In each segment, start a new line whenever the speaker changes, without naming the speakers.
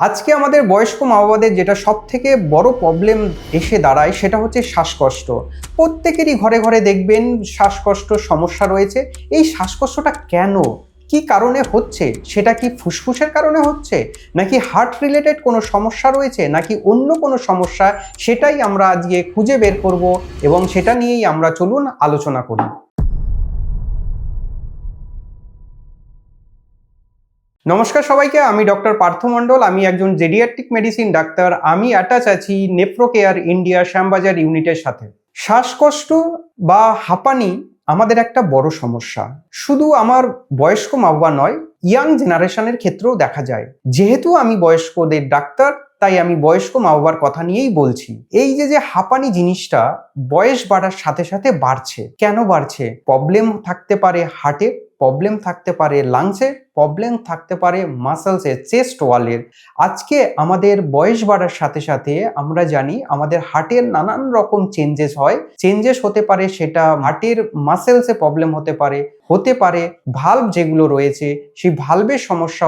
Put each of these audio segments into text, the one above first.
আজকে আমাদের বয়স্ক মা বাবাদের যেটা সবথেকে বড় প্রবলেম এসে দাঁড়ায় সেটা হচ্ছে শ্বাসকষ্ট। প্রত্যেকেরই ঘরে ঘরে দেখবেন শ্বাসকষ্ট সমস্যা রয়েছে। এই শ্বাসকষ্টটা কেন, কি কারণে হচ্ছে? সেটা কি ফুসফুসের কারণে হচ্ছে, নাকি হার্ট রিলেটেড কোনো সমস্যা রয়েছে, নাকি অন্য কোনো সমস্যা? সেটাই আমরা আজকে খুঁজে বের করব এবং সেটা নিয়েই আমরা চলুন আলোচনা করি। নমস্কার সবাইকে, আমি ডক্টর পার্থ মণ্ডল। আমি একজন জেডিয়াট্রিক মেডিসিন ডাক্তার। আমি অ্যাটাচ আছি নেফ্রো কেয়ার ইন্ডিয়া শ্যামবাজার ইউনিটের সাথে। শ্বাসকষ্ট বা হাঁপানি আমাদের একটা বড় সমস্যা। শুধু আমার বয়স্ক মা বাবা নয়, ইয়াং জেনারেশনের ক্ষেত্রেও দেখা যায়। যেহেতু আমি বয়স্কদের ডাক্তার, তাই আমি বয়স্ক মা বাবার কথা নিয়েই বলছি। এই যে হাঁপানি জিনিসটা বয়স বাড়ার সাথে সাথে বাড়ছে। কেন বাড়ছে? প্রবলেম থাকতে পারে হার্টে, প্রবলেম থাকতে পারে লাংসে, প্রবলেম থাকতে পারে মাসেলসে, চেস্ট ওয়ালের। আজকে আমাদের বয়স বাড়ার সাথে সাথে আমরা জানি আমাদের হার্টের নানান রকম চেঞ্জেস হতে পারে। সেটা হার্টের মাসেলসে প্রবলেম হতে পারে ভালভ যেগুলো রয়েছে সেই ভালভের সমস্যা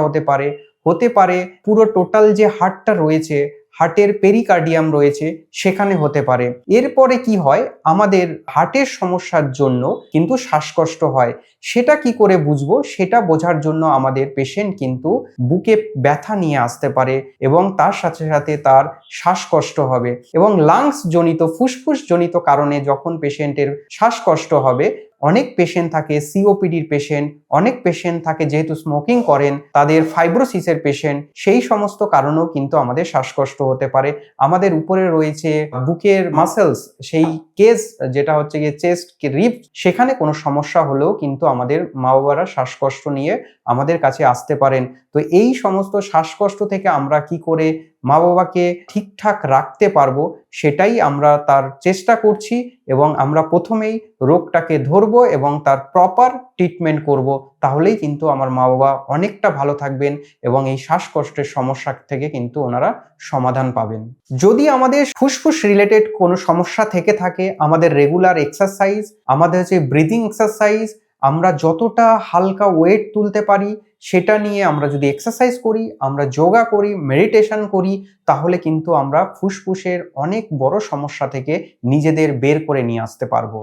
হতে পারে পুরো টোটাল যে হার্টটা রয়েছে, হার্টের পেরিকার্ডিয়াম রয়েছে, সেখানে হতে পারে। এরপরে কি হয়, আমাদের হার্টের সমস্যার জন্য কিন্তু শ্বাসকষ্ট হয়। সেটা কি করে বুঝবো? সেটা বোঝার জন্য আমাদের পেশেন্ট কিন্তু বুকে ব্যথা নিয়ে আসতে পারে এবং তার সাথে সাথে তার শ্বাসকষ্ট হবে। এবং লাংস জনিত, ফুসফুস জনিত কারণে যখন পেশেন্টের শ্বাসকষ্ট হবে, অনেক পেশেন্ট থাকে সিওপিডির পেশেন্ট, অনেক পেশেন্ট থাকে যেহেতু স্মোকিং করেন তাদের ফাইব্রোসিসের পেশেন্ট, সেই সমস্ত কারণেও কিন্তু আমাদের শ্বাসকষ্ট হতে পারে। আমাদের উপরে রয়েছে বুকের মাসেলস, সেই কেস যেটা হচ্ছে গিয়ে চেস্ট রিব, সেখানে কোনো সমস্যা হলেও কিন্তু আমাদের মা বাবারা শ্বাসকষ্ট নিয়ে আমাদের কাছে আসতে পারেন। তো এই সমস্ত শ্বাসকষ্ট থেকে আমরা কি করে মা বাবাকে ঠিকঠাক রাখতে পারবো সেটাই আমরা তার চেষ্টা করছি। এবং আমরা প্রথমেই রোগটাকে ধরবো এবং তার প্রপার ট্রিটমেন্ট করব। তাহলেই কিন্তু আমার মা বাবা অনেকটা ভালো থাকবেন এবং এই শ্বাসকষ্টের সমস্যা থেকে কিন্তু ওনারা সমাধান পাবেন। যদি আমাদের ফুসফুস রিলেটেড কোনো সমস্যা থেকে থাকে, আমাদের রেগুলার এক্সারসাইজ, আমাদের হচ্ছে ব্রিদিং এক্সারসাইজ, আমরা যতটা হালকা ওয়েট তুলতে পারি সেটা নিয়ে আমরা যদি এক্সারসাইজ করি, আমরা যোগা করি, মেডিটেশন করি, তাহলে কিন্তু আমরা ফুসফুসের অনেক বড় সমস্যা থেকে নিজেদের বের করে নিয়ে আসতে পারবো।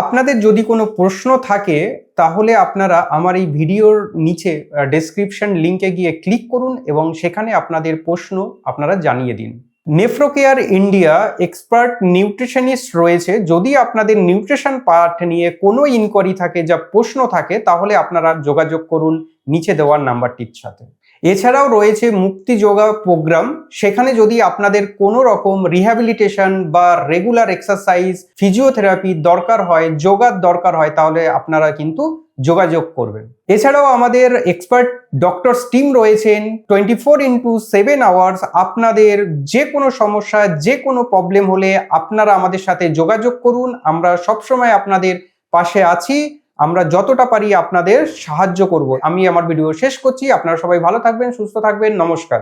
আপনাদের যদি কোনো প্রশ্ন থাকে তাহলে আপনারা আমার এই ভিডিওর নিচে ডেসক্রিপশন লিঙ্কে গিয়ে ক্লিক করুন এবং সেখানে আপনাদের প্রশ্ন আপনারা জানিয়ে দিন। Nephro care India expert nutritionist রয়েছে। যদি আপনাদের নিউট্রিশন পার্ট নিয়ে কোনো ইনকোয়ারি থাকে, যা প্রশ্ন থাকে, তাহলে আপনারা যোগাযোগ করুন নিচে দেওয়ার নাম্বারটির সাথে। এছাড়াও রয়েছে মুক্তি যোগা প্রোগ্রাম। সেখানে যদি আপনাদের কোনো রকম রিহ্যাবিলিটেশন বা রেগুলার এক্সারসাইজ, ফিজিওথেরাপি দরকার হয়, যোগার দরকার হয়, তাহলে আপনারা কিন্তু যোগাযোগ করবেন। এছাড়াও আমাদের এক্সপার্ট ডক্টরস টিম রয়েছেন 24/7 আওয়ার্স। আপনাদের যে কোনো সমস্যা, যে কোনো প্রবলেম হলে আপনারা আমাদের সাথে যোগাযোগ করুন। আমরা সবসময় আপনাদের পাশে আছি। আমরা যতটা পারি আপনাদের সাহায্য করব। আমি আমার ভিডিও শেষ করছি। আপনারা সবাই ভালো থাকবেন, সুস্থ থাকবেন। নমস্কার।